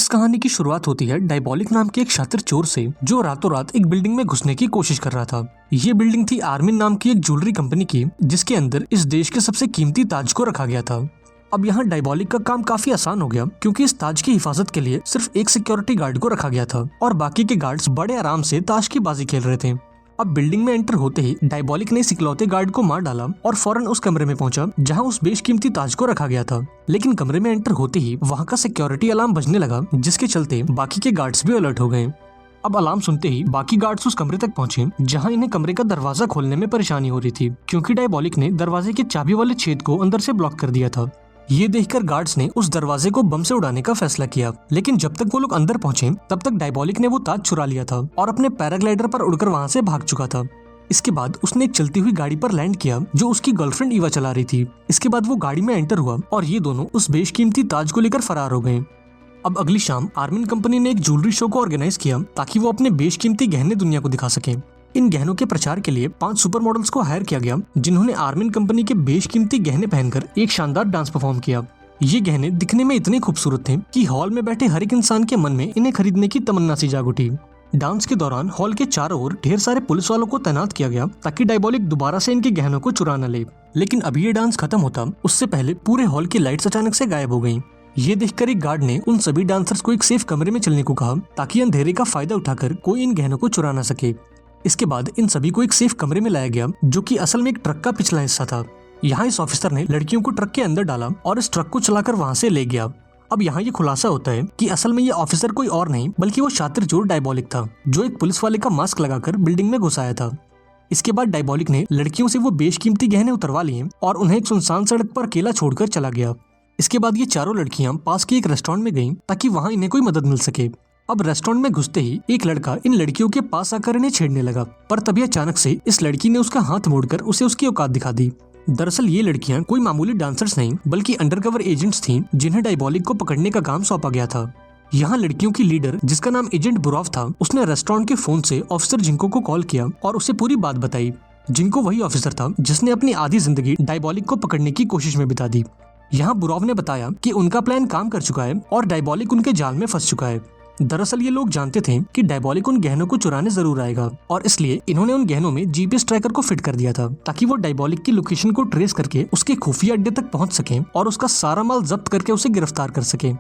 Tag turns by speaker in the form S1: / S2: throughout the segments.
S1: कहानी की शुरुआत होती है डायबॉलिक नाम के एक शातिर चोर से, जो रातों रात एक बिल्डिंग में घुसने की कोशिश कर रहा था। ये बिल्डिंग थी आर्मिन नाम की एक ज्वेलरी कंपनी की, जिसके अंदर इस देश के सबसे कीमती ताज को रखा गया था। अब यहाँ डायबॉलिक का काम काफी आसान हो गया, क्योंकि इस ताज की हिफाजत के लिए सिर्फ एक सिक्योरिटी गार्ड को रखा गया था और बाकी के गार्ड्स बड़े आराम से ताश की बाजी खेल रहे थे। अब बिल्डिंग में एंटर होते ही डायबॉलिक ने इकलौते गार्ड को मार डाला और फौरन उस कमरे में पहुंचा जहां उस बेशकीमती ताज को रखा गया था। लेकिन कमरे में एंटर होते ही वहां का सिक्योरिटी अलार्म बजने लगा, जिसके चलते बाकी के गार्ड्स भी अलर्ट हो गए। अब अलार्म सुनते ही बाकी गार्ड्स उस कमरे तक पहुंचे जहां इन्हें कमरे का दरवाजा खोलने में परेशानी हो रही थी, क्योंकि डायबॉलिक ने दरवाजे के चाबी वाले छेद को अंदर से ब्लॉक कर दिया था। ये देखकर गार्ड्स ने उस दरवाजे को बम से उड़ाने का फैसला किया, लेकिन जब तक वो लोग अंदर पहुंचे तब तक डायबॉलिक ने वो ताज चुरा लिया था और अपने पैराग्लाइडर पर उड़कर वहां से भाग चुका था। इसके बाद उसने एक चलती हुई गाड़ी पर लैंड किया जो उसकी गर्लफ्रेंड ईवा चला रही थी। इसके बाद वो गाड़ी में एंटर हुआ और ये दोनों उस बेशकीमती ताज को लेकर फरार हो गए। अब अगली शाम आर्मिन कंपनी ने एक ज्वेलरी शो को ऑर्गेनाइज किया ताकि वो अपने बेशकीमती गहने दुनिया को दिखा सके। इन गहनों के प्रचार के लिए 5 सुपर मॉडल्स को हायर किया गया, जिन्होंने आर्मिन कंपनी के बेशकीमती गहने पहनकर एक शानदार डांस परफॉर्म किया। ये गहने दिखने में इतने खूबसूरत थे कि हॉल में बैठे हर एक इंसान के मन में इन्हें खरीदने की तमन्ना सी जाग उठी। डांस के दौरान हॉल के चारों ओर ढेर सारे पुलिस वालों को तैनात किया गया ताकि डायबॉलिक दोबारा से इनके गहनों को चुरा न ले। लेकिन अभी ये डांस खत्म होता उससे पहले पूरे हॉल की लाइट्स अचानक से गायब हो गईं। ये देखकर एक गार्ड ने उन सभी डांसर्स को एक सेफ कमरे में चलने को कहा ताकि अंधेरे का फायदा उठाकर कोई इन गहनों को चुरा न सके। इसके बाद इन सभी को एक सेफ कमरे में लाया गया, जो कि असल में एक ट्रक का पिछला हिस्सा था। यहाँ इस ऑफिसर ने लड़कियों को ट्रक के अंदर डाला और इस ट्रक को चलाकर वहाँ से ले गया। अब यहाँ ये खुलासा होता है कि असल में ये ऑफिसर कोई और नहीं बल्कि वो शातिर चोर डायबॉलिक था, जो एक पुलिस वाले का मास्क लगाकर बिल्डिंग में घुस आया था। इसके बाद डायबॉलिक ने लड़कियों से वो बेशकीमती गहने उतरवा लिए और उन्हें एक सुनसान सड़क पर अकेला छोड़कर चला गया। इसके बाद ये चारों लड़कियां पास के एक रेस्टोरेंट में गईं ताकि वहाँ इन्हें कोई मदद मिल सके। अब रेस्टोरेंट में घुसते ही एक लड़का इन लड़कियों के पास आकर इन्हें छेड़ने लगा, पर तभी अचानक से इस लड़की ने उसका हाथ मोड़कर उसे उसकी औकात दिखा दी। दरअसल ये लड़कियां कोई मामूली डांसर्स नहीं बल्कि अंडरकवर एजेंट्स थीं, जिन्हें डायबॉलिक को पकड़ने का काम सौंपा गया था। यहाँ लड़कियों की लीडर, जिसका नाम एजेंट बुरॉव था, उसने रेस्टोरेंट के फोन से ऑफिसर जिंको को कॉल किया और उसे पूरी बात बताई। जिंको वही ऑफिसर था जिसने अपनी आधी जिंदगी डायबॉलिक को पकड़ने की कोशिश में बिता दी। यहाँ बुरॉव ने बताया कि उनका प्लान काम कर चुका है और डायबॉलिक उनके जाल में फंस चुका है। दरअसल ये लोग जानते थे कि डायबॉलिक उन गहनों को चुराने जरूर आएगा और इसलिए इन्होंने उन गहनों में जीपीएस ट्रैकर को फिट कर दिया था ताकि वो डायबॉलिक की लोकेशन को ट्रेस करके उसके खुफिया अड्डे तक पहुंच सके और उसका सारा माल जब्त करके उसे गिरफ्तार कर सके।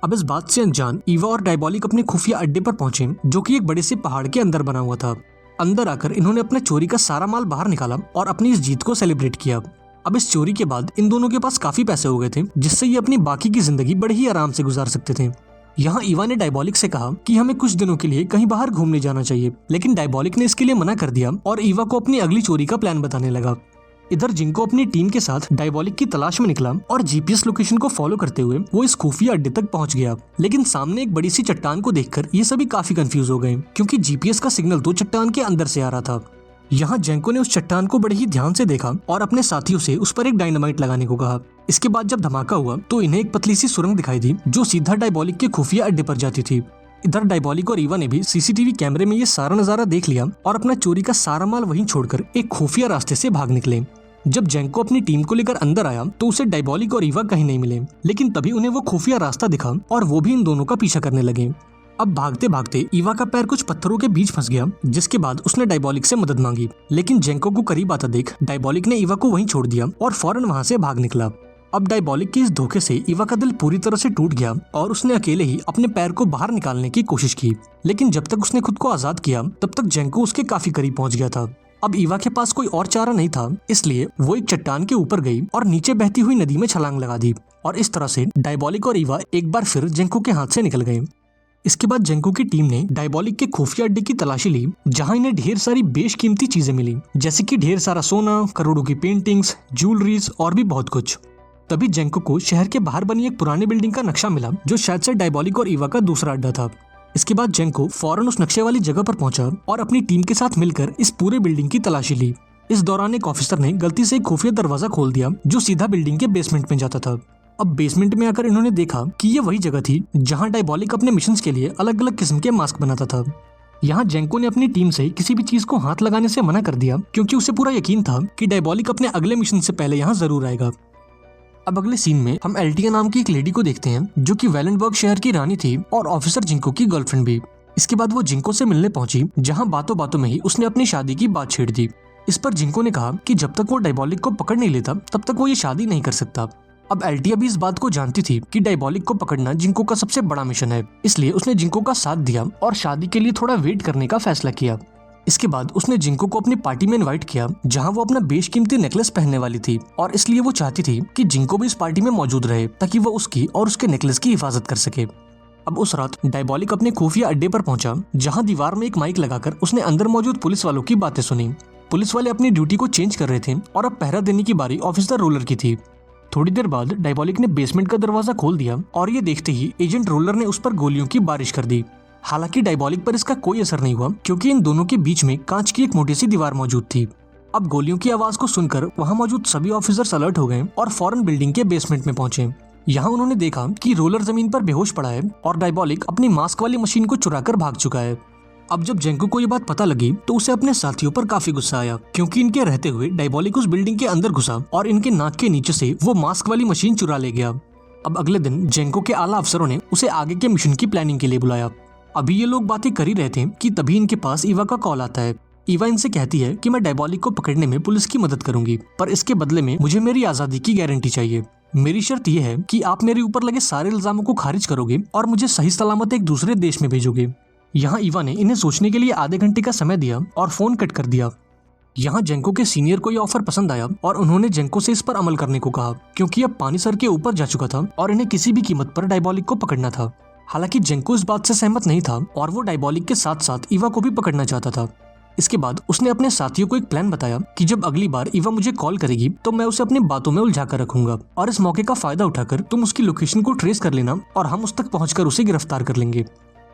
S1: अब इस बात से अनजान ईवा और डायबॉलिक अपने खुफिया अड्डे पर पहुंचे, जो कि एक बड़े से पहाड़ के अंदर बना हुआ था। अंदर आकर इन्होंने अपने चोरी का सारा माल बाहर निकाला और अपनी इस जीत को सेलिब्रेट किया। अब इस चोरी के बाद इन दोनों के पास काफी पैसे हो गए थे, जिससे ये अपनी बाकी की जिंदगी बड़े ही आराम से गुजार सकते थे। यहाँ ईवा ने डायबॉलिक से कहा कि हमें कुछ दिनों के लिए कहीं बाहर घूमने जाना चाहिए, लेकिन डायबॉलिक ने इसके लिए मना कर दिया और ईवा को अपनी अगली चोरी का प्लान बताने लगा। इधर जिंको अपनी टीम के साथ डायबॉलिक की तलाश में निकला और जीपीएस लोकेशन को फॉलो करते हुए वो इस खुफिया अड्डे तक पहुंच गया। लेकिन सामने एक बड़ी सी चट्टान को देखकर ये सभी काफी कंफ्यूज हो गए, क्योंकि जीपीएस का सिग्नल तो चट्टान के अंदर से आ रहा था। यहाँ जेंको ने उस चट्टान को बड़े ही ध्यान से देखा और अपने साथियों से उस पर एक डायनामाइट लगाने को कहा। इसके बाद जब धमाका हुआ तो इन्हें एक पतली सी सुरंग दिखाई दी जो सीधा डायबॉलिक के खुफिया अड्डे पर जाती थी। इधर डायबॉलिक और ईवा ने भी सीसीटीवी कैमरे में ये सारा नजारा देख लिया और अपना चोरी का सारा माल वहीं छोड़कर एक खुफिया रास्ते से भाग निकले। जब जेंको अपनी टीम को लेकर अंदर आया तो उसे डायबॉलिक और ईवा कहीं नहीं मिले, लेकिन तभी उन्हें वो खुफिया रास्ता दिखा और वो भी इन दोनों का पीछा करने लगे। अब भागते भागते ईवा का पैर कुछ पत्थरों के बीच फंस गया, जिसके बाद उसने डायबॉलिक से मदद मांगी, लेकिन जेंको को करीब आता देख डायबॉलिक ने ईवा को वहीं छोड़ दिया और फौरन वहां से भाग निकला। अब डायबॉलिक के इस धोखे से ईवा का दिल पूरी तरह से टूट गया और उसने अकेले ही अपने पैर को बाहर निकालने की कोशिश की, लेकिन जब तक उसने खुद को आजाद किया तब तक जेंको उसके काफी करीब पहुंच गया था। अब ईवा के पास कोई और चारा नहीं था, इसलिए वो एक चट्टान के ऊपर गई और नीचे बहती हुई नदी में छलांग लगा दी और इस तरह से डायबॉलिक और ईवा एक बार फिर जेंको के हाथ से निकल गए। इसके बाद जेंको की टीम ने डायबॉलिक के खुफिया अड्डे की तलाशी ली, जहां इन्हें ढेर सारी बेशकीमती चीजें मिली, जैसे कि ढेर सारा सोना, करोड़ों की पेंटिंग्स, ज्वेलरीज और भी बहुत कुछ। तभी जेंको को शहर के बाहर बनी एक पुरानी बिल्डिंग का नक्शा मिला, जो शायद से डायबॉलिक और ईवा का दूसरा अड्डा था। इसके बाद जेंको फौरन उस नक्शे वाली जगह पर पहुंचा और अपनी टीम के साथ मिलकर इस पूरे बिल्डिंग की तलाशी ली। इस दौरान एक ऑफिसर ने गलती से एक खुफिया दरवाजा खोल दिया जो सीधा बिल्डिंग के बेसमेंट में जाता था। अब बेसमेंट में आकर इन्होंने देखा कि ये वही जगह थी जहां डायबॉलिक अपने मिशंस के लिए अलग अलग किस्म के मास्क बनाता था। यहाँ जेंको ने अपनी टीम से किसी भी चीज को हाथ लगाने से मना कर दिया, क्योंकि उसे पूरा यकीन था कि डायबॉलिक अपने अगले मिशन से पहले यहाँ जरूर आएगा। अब अगले सीन में हम एल्टिया नाम की एक लेडी को देखते हैं जो कि वेलेंबर्ग शहर की रानी थी और ऑफिसर जिंको की गर्लफ्रेंड भी। इसके बाद वो जिंको से मिलने पहुंची, जहां बातों बातों में ही उसने अपनी शादी की बात छेड़ दी। इस पर जिंको ने कहा कि जब तक वो डायबॉलिक को पकड़ नहीं लेता तब तक वो ये शादी नहीं कर सकता। अब एल्टिया भी इस बात को जानती थी कि डायबॉलिक को पकड़ना जिंको का सबसे बड़ा मिशन है, इसलिए उसने जिंको का साथ दिया और शादी के लिए थोड़ा वेट करने का फैसला किया। इसके बाद उसने जिंको को अपनी पार्टी में इनवाइट किया, जहां वो अपना बेशकीमती नेकलेस पहनने वाली थी और इसलिए वो चाहती थी कि जिंको भी इस पार्टी में मौजूद रहे ताकि वो उसकी और उसके नेकलेस की हिफाजत कर सके। अब उस रात डायबॉलिक अपने खुफिया अड्डे पर पहुंचा, जहां दीवार में एक माइक लगाकर उसने अंदर मौजूद पुलिस वालों की बातें सुनी। पुलिस वाले अपनी ड्यूटी को चेंज कर रहे थे और अब पहरा देने की बारी ऑफिसर रोलर की थी। थोड़ी देर बाद डायबॉलिक ने बेसमेंट का दरवाजा खोल दिया और ये देखते ही एजेंट रोलर ने उस पर गोलियों की बारिश कर दी। हालांकि डायबॉलिक पर इसका कोई असर नहीं हुआ, क्योंकि इन दोनों के बीच में कांच की एक मोटी सी दीवार मौजूद थी। अब गोलियों की आवाज को सुनकर वहां मौजूद सभी ऑफिसर्स अलर्ट हो गए और फौरन बिल्डिंग के बेसमेंट में पहुंचे। यहाँ उन्होंने देखा कि रोलर जमीन पर बेहोश पड़ा है और डायबॉलिक अपनी मास्क वाली मशीन को चुराकर भाग चुका है। अब जब जेंको को ये बात पता लगी तो उसे अपने साथियों पर काफी गुस्सा आया, क्योंकि इनके रहते हुए डायबॉलिक उस बिल्डिंग के अंदर घुसा और इनके नाक के नीचे से वो मास्क वाली मशीन चुरा ले गया। अब अगले दिन जेंको के आला अफसरों ने उसे आगे के मिशन की प्लानिंग के लिए बुलाया। अभी ये लोग बातें कर ही रहे थे कि तभी इनके पास ईवा का कॉल आता है। ईवा इनसे कहती है कि मैं डायबॉलिक को पकड़ने में पुलिस की मदद करूंगी, पर इसके बदले में मुझे मेरी आजादी की गारंटी चाहिए। मेरी शर्त यह है कि आप मेरे ऊपर लगे सारे इल्जामों को खारिज करोगे और मुझे सही सलामत एक दूसरे देश में भेजोगे। यहाँ ईवा ने इन्हें सोचने के लिए आधे घंटे का समय दिया और फोन कट कर दिया। यहाँ जेंको के सीनियर को यह ऑफर पसंद आया और उन्होंने जेंको से इस पर अमल करने को कहा, क्योंकि अब पानी सर के ऊपर जा चुका था और इन्हें किसी भी कीमत पर डायबॉलिक को पकड़ना था। हालांकि जेंको इस बात से सहमत नहीं था और वो डायबॉलिक के साथ साथ ईवा को भी पकड़ना चाहता था। इसके बाद उसने अपने साथियों को एक प्लान बताया कि जब अगली बार ईवा मुझे कॉल करेगी तो मैं उसे अपनी बातों में उलझा कर रखूंगा और इस मौके का फायदा उठाकर तुम उसकी लोकेशन को ट्रेस कर लेना और हम उस तक पहुंचकर उसे गिरफ्तार कर लेंगे।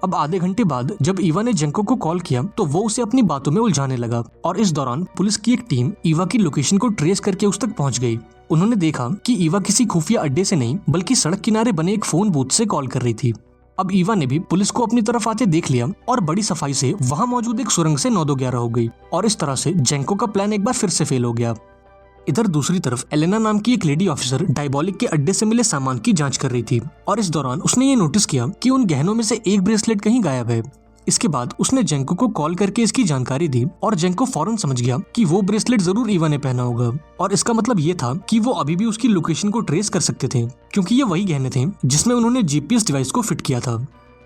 S1: अब आधे घंटे बाद जब ईवा ने जेंको को कॉल किया तो वो उसे अपनी बातों में उलझाने लगा और इस दौरान पुलिस की एक टीम ईवा की लोकेशन को ट्रेस करके उस तक पहुंच गई। उन्होंने देखा कि ईवा किसी खुफिया अड्डे से नहीं बल्कि सड़क किनारे बने एक फोन बूथ से कॉल कर रही थी। अब ईवा ने भी पुलिस को अपनी तरफ आते देख लिया और बड़ी सफाई से वहां मौजूद एक सुरंग से 9-2-11 हो गई और इस तरह से जेंको का प्लान एक बार फिर से फेल हो गया। इधर दूसरी तरफ एलेना नाम की एक लेडी ऑफिसर डायबॉलिक के अड्डे से मिले सामान की जांच कर रही थी और इस दौरान उसने ये नोटिस किया कि उन गहनों में से एक ब्रेसलेट कहीं गायब है। इसके बाद उसने जेंको को कॉल करके इसकी जानकारी दी और जेंको फौरन समझ गया कि वो ब्रेसलेट जरूर ईवा ने पहना होगा और इसका मतलब ये था कि वो अभी भी उसकी लोकेशन को ट्रेस कर सकते थे, क्योंकि ये वही गहने थे जिसमें उन्होंने जीपीएस डिवाइस को फिट किया था।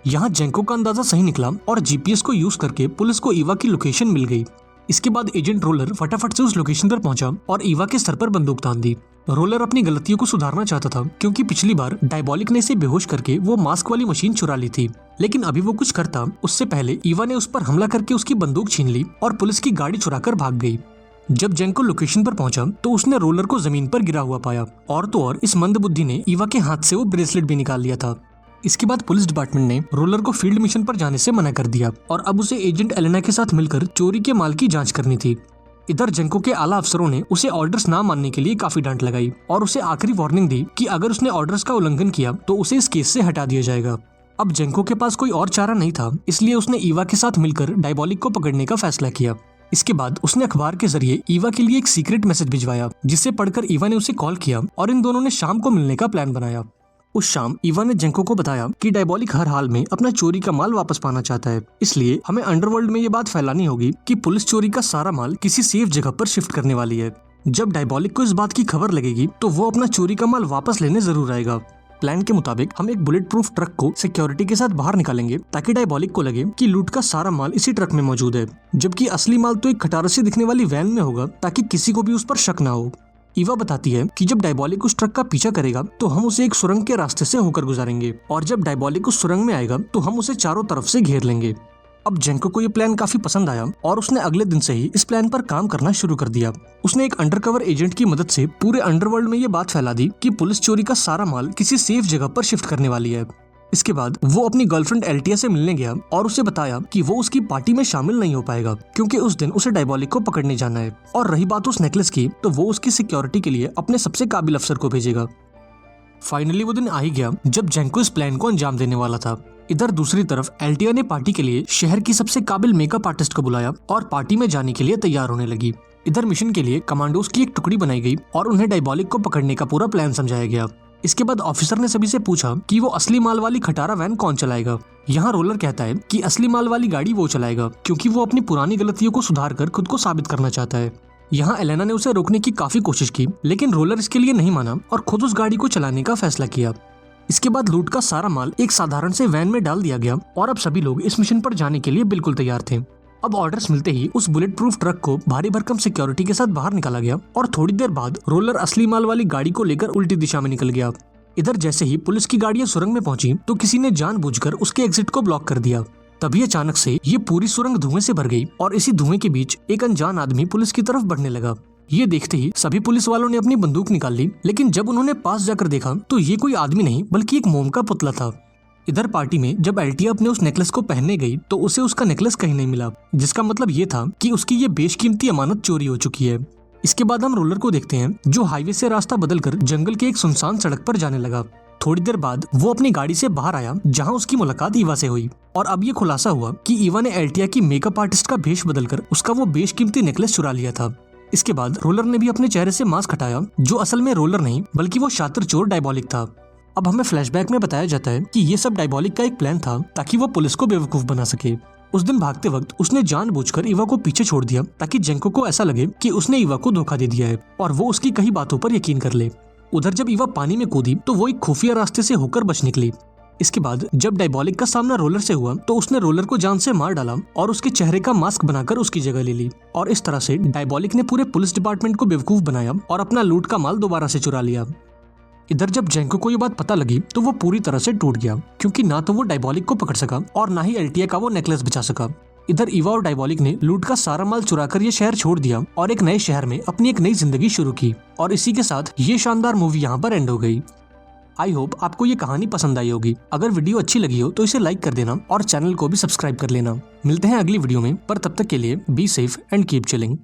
S1: यहाँ जेंको का अंदाजा सही निकला और जीपीएस को यूज करके पुलिस को ईवा की लोकेशन मिल गई। इसके बाद एजेंट रोलर फटाफट से उस लोकेशन पर पहुंचा और ईवा के सर पर बंदूक तान दी। रोलर अपनी गलतियों को सुधारना चाहता था, क्योंकि पिछली बार डायबॉलिक ने इसे बेहोश करके वो मास्क वाली मशीन चुरा ली थी, लेकिन अभी वो कुछ करता उससे पहले ईवा ने उस पर हमला करके उसकी बंदूक छीन ली और पुलिस की गाड़ी चुराकर भाग गई। जब जेंको लोकेशन पर पहुंचा तो उसने रोलर को जमीन पर गिरा हुआ पाया और तो और इस मंदबुद्धि ने ईवा के हाथ से वो ब्रेसलेट भी निकाल लिया था। इसके बाद पुलिस डिपार्टमेंट ने रोलर को फील्ड मिशन पर जाने से मना कर दिया और अब उसे एजेंट एलेना के साथ मिलकर चोरी के माल की जांच करनी थी। इधर जेंको के आला अफसरों ने उसे ऑर्डर्स ना मानने के लिए काफी डांट लगाई और उसे आखिरी वार्निंग दी कि अगर उसने ऑर्डर्स का उल्लंघन किया तो उसे इस केस से हटा दिया जाएगा। अब जेंको के पास कोई और चारा नहीं था, इसलिए उसने ईवा के साथ मिलकर डायबॉलिक को पकड़ने का फैसला किया। इसके बाद उसने अखबार के जरिए ईवा के लिए एक सीक्रेट मैसेज भिजवाया, जिसे पढ़कर ईवा ने उसे कॉल किया और इन दोनों ने शाम को मिलने का प्लान बनाया। उस शाम ईवा ने जेंको को बताया कि डायबॉलिक हर हाल में अपना चोरी का माल वापस पाना चाहता है, इसलिए हमें अंडरवर्ल्ड में ये बात फैलानी होगी कि पुलिस चोरी का सारा माल किसी सेफ जगह पर शिफ्ट करने वाली है। जब डायबॉलिक को इस बात की खबर लगेगी तो वो अपना चोरी का माल वापस लेने जरूर आएगा। प्लान के मुताबिक हम एक बुलेट प्रूफ ट्रक को सिक्योरिटी के साथ बाहर निकालेंगे ताकि डायबॉलिक को लगे कि लूट का सारा माल इसी ट्रक में मौजूद है, जबकि असली माल तो एक खटारा सी दिखने वाली वैन में होगा ताकि किसी को भी उस पर शक ना हो। ईवा बताती है कि जब डायबॉलिक उस ट्रक का पीछा करेगा तो हम उसे एक सुरंग के रास्ते से होकर गुजारेंगे और जब डायबॉलिक उस सुरंग में आएगा तो हम उसे चारों तरफ से घेर लेंगे। अब जेंको को ये प्लान काफी पसंद आया और उसने अगले दिन से ही इस प्लान पर काम करना शुरू कर दिया। उसने एक अंडरकवर एजेंट की मदद से पूरे अंडरवर्ल्ड में ये बात फैला दी कि पुलिस चोरी का सारा माल किसी सेफ जगह पर शिफ्ट करने वाली है। इसके बाद वो अपनी गर्लफ्रेंड एल्टिया से मिलने गया और उसे बताया कि वो उसकी पार्टी में शामिल नहीं हो पाएगा, क्योंकि उस दिन उसे डायबॉलिक को पकड़ने जाना है। और रही बात उस नेकलेस की, तो वो उसकी सिक्योरिटी के लिए अपने सबसे काबिल अफसर को भेजेगा। फाइनली वो दिन आ ही गया जब जेंको इस प्लान को अंजाम देने वाला था। इधर दूसरी तरफ एल्टिया ने पार्टी के लिए शहर की सबसे काबिल मेकअप आर्टिस्ट को बुलाया और पार्टी में जाने के लिए तैयार होने लगी। इधर मिशन के लिए कमांडोज की एक टुकड़ी बनाई गई और उन्हें डायबॉलिक को पकड़ने का पूरा प्लान समझाया गया। इसके बाद ऑफिसर ने सभी से पूछा कि वो असली माल वाली खटारा वैन कौन चलाएगा। यहाँ रोलर कहता है कि असली माल वाली गाड़ी वो चलाएगा क्योंकि वो अपनी पुरानी गलतियों को सुधार कर खुद को साबित करना चाहता है। यहाँ एलेना ने उसे रोकने की काफी कोशिश की, लेकिन रोलर इसके लिए नहीं माना और खुद उस गाड़ी को चलाने का फैसला किया। इसके बाद लूट का सारा माल एक साधारण से वैन में डाल दिया गया और अब सभी लोग इस मिशन पर जाने के लिए बिल्कुल तैयार थे। अब ऑर्डर्स मिलते ही उस बुलेट प्रूफ ट्रक को भारी भरकम सिक्योरिटी के साथ बाहर निकाला गया और थोड़ी देर बाद रोलर असली माल वाली गाड़ी को लेकर उल्टी दिशा में निकल गया। इधर जैसे ही पुलिस की गाड़ियां सुरंग में पहुंची तो किसी ने जानबूझकर उसके एग्जिट को ब्लॉक कर दिया। तभी अचानक से ये पूरी सुरंग धुएं से भर गई और इसी धुएं के बीच एक अनजान आदमी पुलिस की तरफ बढ़ने लगा। ये देखते ही सभी पुलिस वालों ने अपनी बंदूक निकाल ली, लेकिन जब उन्होंने पास जाकर देखा तो ये कोई आदमी नहीं बल्कि एक मोम का पुतला था। इधर पार्टी में जब एल्टिया अपने उस नेकलेस को पहनने गई तो उसे उसका नेकलेस कहीं नहीं मिला, जिसका मतलब ये था कि उसकी ये बेशकीमती अमानत चोरी हो चुकी है। इसके बाद हम रोलर को देखते हैं जो हाईवे से रास्ता बदलकर जंगल के एक सुनसान सड़क पर जाने लगा। थोड़ी देर बाद वो अपनी गाड़ी से बाहर आया जहां उसकी मुलाकात ईवा से हुई और अब ये खुलासा हुआ कि ईवा ने एल्टिया की मेकअप आर्टिस्ट का भेष बदलकर उसका वो बेशकीमती नेकलेस चुरा लिया था। इसके बाद रोलर ने भी अपने चेहरे से मास्क हटाया जो असल में रोलर नहीं बल्कि वो शातिर चोर डायबॉलिक था। अब हमें फ्लैशबैक में बताया जाता है कि ये सब डायबॉलिक का एक प्लान था ताकि वो पुलिस को बेवकूफ बना सके। उस दिन भागते वक्त उसने जानबूझकर ईवा को पीछे छोड़ दिया ताकि जेंको को ऐसा लगे कि उसने ईवा को धोखा दे दिया है और वो उसकी कई बातों पर यकीन कर ले। उधर जब ईवा पानी में कूदी तो वो एक खुफिया रास्ते से होकर बच निकली। इसके बाद जब डायबॉलिक का सामना रोलर से हुआ तो उसने रोलर को जान से मार डाला और उसके चेहरे का मास्क बनाकर उसकी जगह ले ली और इस तरह से डायबॉलिक ने पूरे पुलिस डिपार्टमेंट को बेवकूफ बनाया और अपना लूट का माल दोबारा से चुरा लिया। इधर जब जेंको को ये बात पता लगी तो वो पूरी तरह से टूट गया क्योंकि ना तो वो डायबॉलिक को पकड़ सका और ना ही एल्टिया का वो नेकलेस बचा सका। इधर ईवा और डायबॉलिक ने लूट का सारा माल चुराकर ये शहर छोड़ दिया और एक नए शहर में अपनी एक नई जिंदगी शुरू की और इसी के साथ ये शानदार मूवी यहाँ पर एंड हो गई। आई होप आपको ये कहानी पसंद आई होगी। अगर वीडियो अच्छी लगी हो तो इसे लाइक कर देना और चैनल को भी सब्सक्राइब कर लेना। मिलते हैं अगली वीडियो में, पर तब तक के लिए be safe and keep chilling.